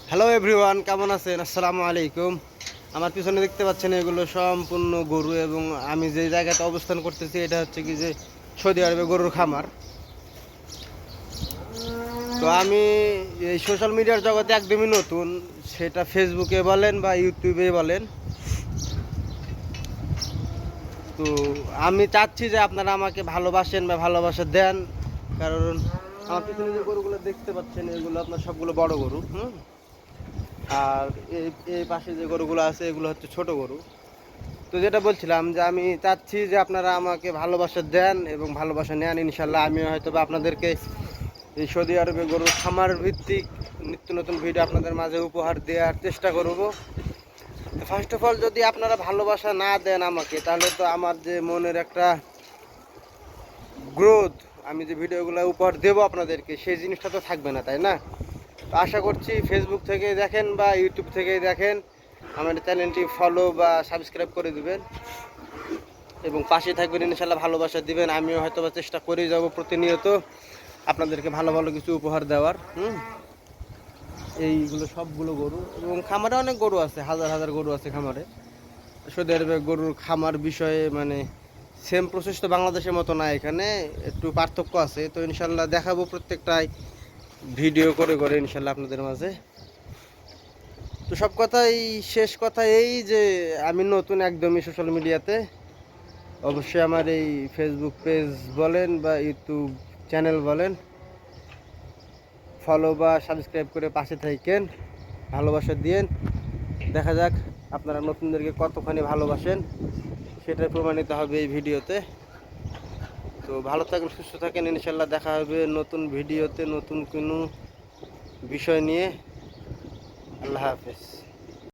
Hello everyone, কেমন আছেন? আসসালামু আলাইকুম। আমার পিছনে দেখতে পাচ্ছেন এগুলো সম্পূর্ণ গরু, এবং আমি যে জায়গাতে অবস্থান করতেছি এটা হচ্ছে কি যে সৌদি আরবে গরুর খামার। তো আমি এই সোশ্যাল মিডিয়ার জগতে একদমই নতুন, সেটা ফেসবুকে বলেন বা ইউটিউবে বলেন। তো আমি চাচ্ছি যে আপনারা আমাকে ভালোবাসেন বা ভালোবাসা দেন, কারণ আমার পিছনে যে গরুগুলো দেখতে পাচ্ছেন এগুলো আপনার সবগুলো বড় গরু। আর এই এই পাশে যে গরুগুলো আছে এগুলো হচ্ছে ছোট গরু। তো যেটা বলছিলাম যে আমি চাচ্ছি যে আপনারা আমাকে ভালোবাসা দেন এবং ভালোবাসা নেন। ইনশাল্লাহ আমি হয়তো বা আপনাদেরকে এই সৌদি আরবে গরুর খামার ভিত্তিক নিত্য নতুন ভিডিও আপনাদের মাঝে উপহার দেওয়ার চেষ্টা করব। ফার্স্ট অফ অল, যদি আপনারা ভালোবাসা না দেন আমাকে, তাহলে তো আমার যে মনের একটা গ্রোথ, আমি যে ভিডিওগুলো উপহার দেবো আপনাদেরকে, সেই জিনিসটা তো থাকবে না, তাই না? তো আশা করছি ফেসবুক থেকে দেখেন বা ইউটিউব থেকে দেখেন, আমার চ্যানেলটি ফলো বা সাবস্ক্রাইব করে দিবেন এবং পাশে থাকবেন। ইনশাল্লাহ ভালোবাসা দিবেন। আমিও হয়তো বা চেষ্টা করেই যাব প্রতিনিয়ত আপনাদেরকে ভালো ভালো কিছু উপহার দেওয়ার। এইগুলো সবগুলো গরু, এবং খামারে অনেক গরু আছে, হাজার হাজার গরু আছে খামারে। সৌদি আরবে গরুর খামার বিষয়ে মানে সেম প্রসেস তো বাংলাদেশের মতো না, এখানে একটু পার্থক্য আছে। তো ইনশাল্লাহ দেখাবো প্রত্যেকটাই ভিডিও করে করে ইনশাল্লাহ আপনাদের মাঝে। তো সব কথাই শেষ কথা এই যে আমি নতুন একদমই সোশ্যাল মিডিয়াতে। অবশ্যই আমার এই ফেসবুক পেজ বলেন বা ইউটিউব চ্যানেল বলেন, ফলো বা সাবস্ক্রাইব করে পাশে থাকেন, ভালোবাসা দিয়েন। দেখা যাক আপনারা নতুনদেরকে কতখানি ভালোবাসেন, সেটা প্রমাণিত হবে এই ভিডিওতে। তো ভালো থাকেন, সুস্থ থাকেন। ইনশাল্লাহ দেখা হবে নতুন ভিডিওতে নতুন কোনো বিষয় নিয়ে। আল্লাহ হাফেজ।